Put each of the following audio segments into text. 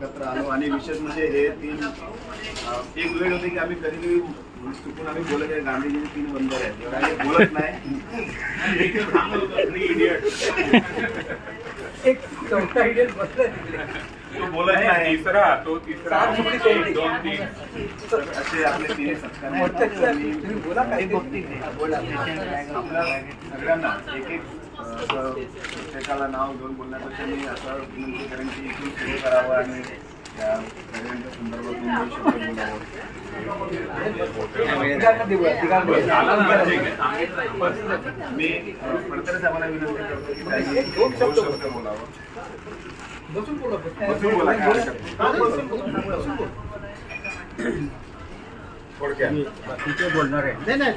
एकत्र आलो आणि विशेष म्हणजे हे तीन एक वेळ होती की आम्ही कधी चुकून आम्ही बोलत आहे गांधीजी तीन बंदर आहेत तर आम्ही बोलत नाही एक चौथा इडियट बसला तो बोलत नाही तिसरा एक, दोन, तीन असे आपले तिन्ही संस्कार तुम्ही बोला काही गोष्टी आपल्या सगळ्यांना एक एक प्रत्येकाला नाव घेऊन बोलण्यापेक्षा मी असं विनंती करेन की इथून सुरू करावं आणि त्या सगळ्यांच्या संदर्भातून मी फडतरे साहेबांना विनंती करतो की त्यांनी दोन शब्द बोलावं. बसून बोला बसून बोला, काय हरकत नाही. थोडक्यात बाकीचे बोलणार आहे नाही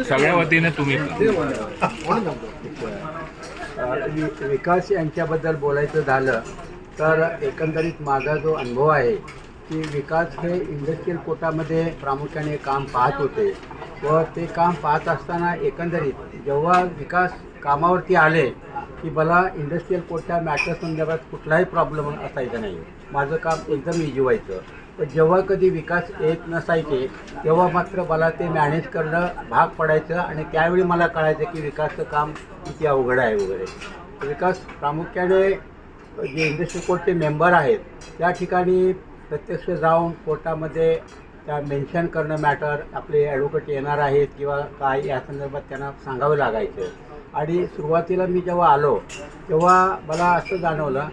सगळ्या वतीने तुम्ही विकास यांच्याबद्दल बोलायचं झालं तर एकंदरीत माझा जो अनुभव आहे की विकास हे इंडस्ट्रियल कोटामध्ये प्रामुख्याने काम पाहत होते व ते काम पाहत असताना एकंदरीत जेव्हा विकास कामावरती आले की मला इंडस्ट्रियल कोर्टच्या मॅटर संदर्भात कुठलाही प्रॉब्लेम असायचा नाही, माझं काम एकदम इझी व्हायचं. पण जेव्हा कधी विकास येत नसायचे तेव्हा मात्र मला ते मॅनेज करणं भाग पडायचं आणि त्यावेळी मला कळायचं की विकासचं काम किती अवघड आहे वगैरे. विकास प्रामुख्याने जे इंडस्ट्रियल कोर्टचे मेंबर आहेत त्या ठिकाणी प्रत्यक्ष जाऊन कोर्टामध्ये त्या मेन्शन करणं मॅटर, आपले ॲडव्होकेट येणार आहेत किंवा काय या संदर्भात त्यांना सांगावं लागायचं. आणि सुरुवातीला मी जेव्हा आलो तेव्हा मला असं जाणवलं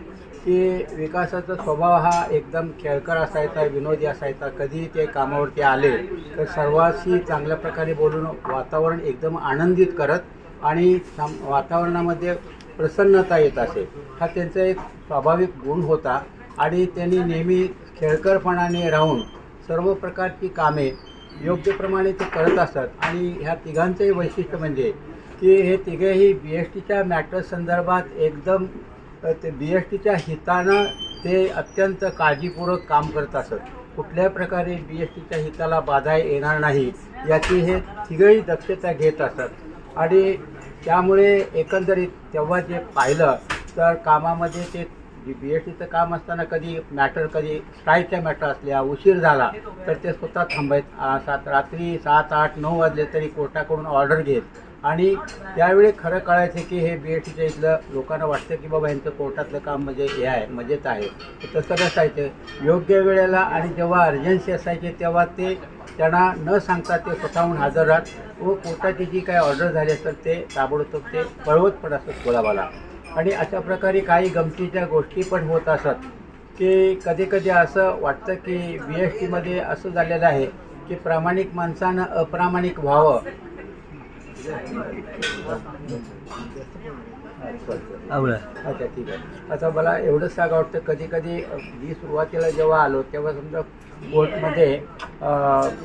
की विकासाचा स्वभाव हा एकदम खेळकर असायचा, विनोदी असायचा. कधी ते कामावरती आले तर सर्वांशी चांगल्या प्रकारे बोलून वातावरण एकदम आनंदित करत आणि वातावरणामध्ये प्रसन्नता येत असे. हा त्यांचा एक स्वाभाविक गुण होता आणि त्यांनी नेहमी खेळकरपणाने राहून सर्व प्रकारची कामे योग्यप्रमाणे ते करत असतात. आणि ह्या तिघांचंही वैशिष्ट्य म्हणजे की हे तिघेही BSTच्या मॅटर संदर्भात एकदम ते BSTच्या हितानं ते अत्यंत काळजीपूर्वक काम करत असत. कुठल्याही प्रकारे BSTच्या हिताला बाधा येणार नाही याची हे तिघेही दक्षता घेत असतात. आणि त्यामुळे एकंदरीत तेव्हा जे पाहिलं तर कामामध्ये ते BSTचं काम असताना कधी स्ट्राईकच्या मॅटर असल्या उशीर झाला तर ते स्वतः थांबायत. रात्री 7, 8, 9 वाजले तरी कोर्टाकडून ऑर्डर घेत. आणि त्यावेळी खरं कळायचं की हे BSTच्या इथलं लोकांना वाटतं की बाबा यांचं कोर्टातलं काम म्हणजे हे आहे, मजेत आहे. तसं नसायचं. योग्य वेळेला आणि जेव्हा अर्जन्सी असायची तेव्हा ते त्यांना न सांगता ते स्वतःहून हजर राहत व कोर्टाची जी काही ऑर्डर झाली असेल ते ताबडतोब ते कळवत पण असत कोलाबाला. आणि अशा प्रकारे काही गमतीच्या गोष्टी पण होत असत की कधी कधी असं वाटतं की BSTमध्ये असं झालेलं आहे की प्रामाणिक माणसानं अप्रामाणिक व्हावं. अच्छा ठीक आहे. आता मला एवढंच सांगा वाटतं कधी कधी मी सुरुवातीला जेव्हा आलो तेव्हा समजा कोर्टमध्ये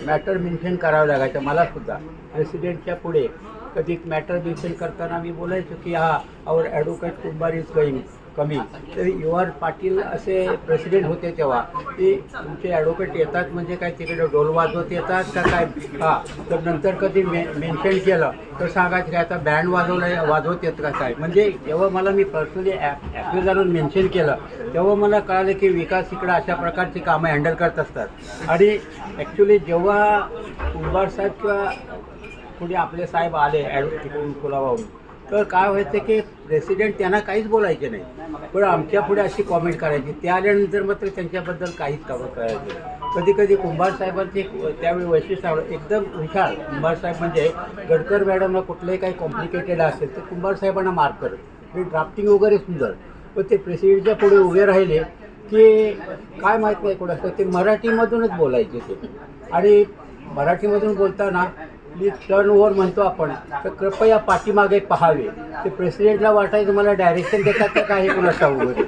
मॅटर मेन्शन करावं लागायचं मलासुद्धा. प्रेसिडेंटच्या पुढे कधी मॅटर मेन्शन करताना मी बोलायचो की आवर ॲडव्होकेट कुंभार इज कमी. तर UR पाटील असे प्रेसिडेंट होते तेव्हा की तुमचे ॲडव्होकेट येतात म्हणजे काय तिकडे डोल वाजवत येतात का काय. तर नंतर कधी मेन्शन केलं तर सांगायचं काय आता बँड वाजवत येत का काय. म्हणजे जेव्हा मला मी पर्सनली ॲक्टिव्ह जाणून मेन्शन केलं तेव्हा मला कळालं की विकास इकडं अशा प्रकारची कामं हँडल करत असतात. आणि ॲक्च्युली जेव्हा कुंभार साहेब किंवा कोणी आपले साहेब आले ॲडव्होकेट कुलाबाहून तर काय व्हायचं की प्रेसिडेंट त्यांना काहीच बोलायचे नाही पण आमच्या पुढे अशी कॉमेंट करायची. ते आल्यानंतर मात्र त्यांच्याबद्दल काहीच कामं करायचे. कधी कधी कुंभार साहेबांचे त्यावेळी वैशिष्ट्य एकदम हुशार. कुंभार साहेब म्हणजे गडकर मॅडमला कुठलंही काही कॉम्प्लिकेटेड असेल तर कुंभार साहेबांना मार्क करत. हे ड्राफ्टिंग वगैरे सुंदर. पण ते प्रेसिडेंटच्या पुढे उभे राहिले की काय माहीत नाही कोण असतं ते मराठीमधूनच बोलायचे ते. आणि मराठीमधून बोलताना प्लीज टर्न ओव्हर म्हणतो आपण तर कृपया पाठीमागे पहावे. ते प्रेसिडेंटला वाटायचं मला डायरेक्शन देतात का काय हे कोणाचा वगैरे.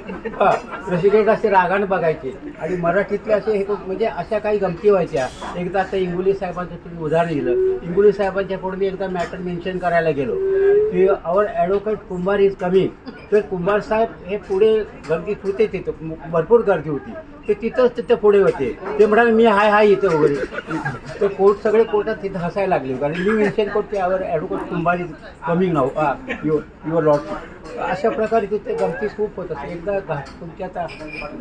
प्रेसिडेंट असे रागानं बघायचे. आणि मराठीतले असे हे म्हणजे अशा काही गमती व्हायच्या. एकदा आता इंगोली साहेबांचं तुम्ही उदाहरण दिलं. इंगोली साहेबांच्या पुढे मी एकदा मॅटर मेन्शन करायला गेलो की आवर ॲडव्होकेट कुंभार इज कमिंग. तर कुंभार साहेब हे पुढे गर्दीत होते तिथं भरपूर गर्दी होती ते तिथंच तिथे पुढे होते. ते म्हणाले मी हाय इथे वगैरे. ते कोर्ट सगळे कोर्टात तिथं हसायला लागले कारण मी मेन्शन करतो यावर advocate Kumbhar coming now your lordship. अशा प्रकारे तिथे गमती खूप होतात. एकदा तुमच्या आता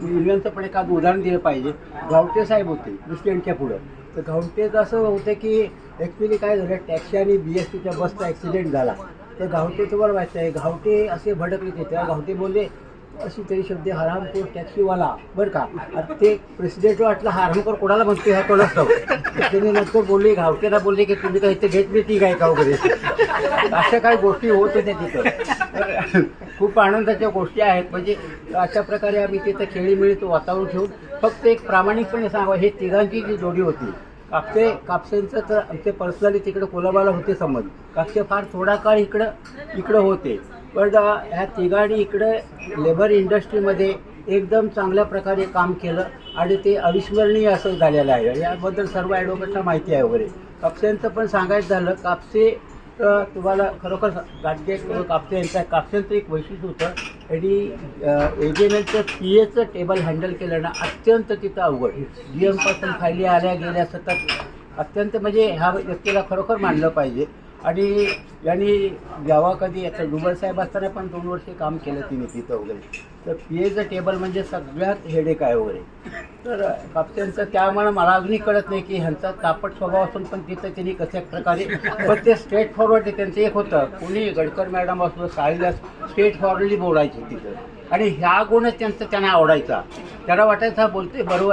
युनियनचं पण एक उदाहरण दिलं पाहिजे. गावटे साहेब होते प्रेसिडेंटच्या पुढं. तर गावटेचं असं होतं की ॲक्च्युली काय झालं, टॅक्सी आणि BSTच्या बसचा ॲक्सिडेंट झाला. तर गावटे तुम्हाला माहिती आहे, गावटे असे भडकले ते. तेव्हा गावटे बोलले अशी तरी शब्द हरामखोर टॅक्सीवाला बरं का. आता ते प्रेसिडेंट वाटलं हरामखोर कोणाला म्हणते ह्या कोणाच नव्हतं. त्याने नंतर बोलले गावटेला बोलले की तुम्ही काय इथे घेत नाही ती काय का वगैरे. अशा काही गोष्टी होत होत्या तिथं. तर खूप आनंदाच्या गोष्टी आहेत. म्हणजे अशा प्रकारे आम्ही तिथं खेळीमेळीचं वातावरण ठेवून फक्त एक प्रामाणिकपणे सांगावं, हे तिघांची जी जोडी होती कापसेंचं तर आमचे पर्सनली तिकडे कोलाबाला होते संबंध. कापसे फार थोडा काळ इकडं होते. पण ह्या तिघांनी इकडं लेबर इंडस्ट्रीमध्ये एकदम चांगल्या प्रकारे काम केलं आणि ते अविस्मरणीय असं झालेलं आहे. याबद्दल सर्व ॲडव्होकेटला माहिती आहे वगैरे. कापसेंचं पण सांगायचं झालं, कापसे तुम्हाला खरोखर गाडगे कापसेंचं एक वैशिष्ट्य होतं. आणि AGMLचं PAचं टेबल हँडल केलं ना अत्यंत तिथं अवघड. GM पासून फायली आल्या गेल्या सतत अत्यंत, म्हणजे ह्या व्यक्तीला खरोखर मानलं पाहिजे. आणि यांनी जेव्हा कधी आता डुबल साहेब असताना पण 2 वर्षे काम केलं तिने तिथं वगैरे. तर PAचं टेबल म्हणजे सगळ्यात हेडेक आहे वगैरे. तर कापसेंचं त्यामुळे मला अजूनही कळत नाही की ह्यांचा तापट स्वभाव असून पण तिथं त्यांनी कशा प्रकारे, पण ते स्ट्रेट फॉरवर्ड आहे. त्यांचं एक होतं, कोणी गडकर मॅडम असलो साहिलला स्ट्रेट फॉरवर्डली बोलायचे तिथं. आणि ह्या गुणच त्यांना आवडायचा. त्याला वाटायचा बोलते बरोबर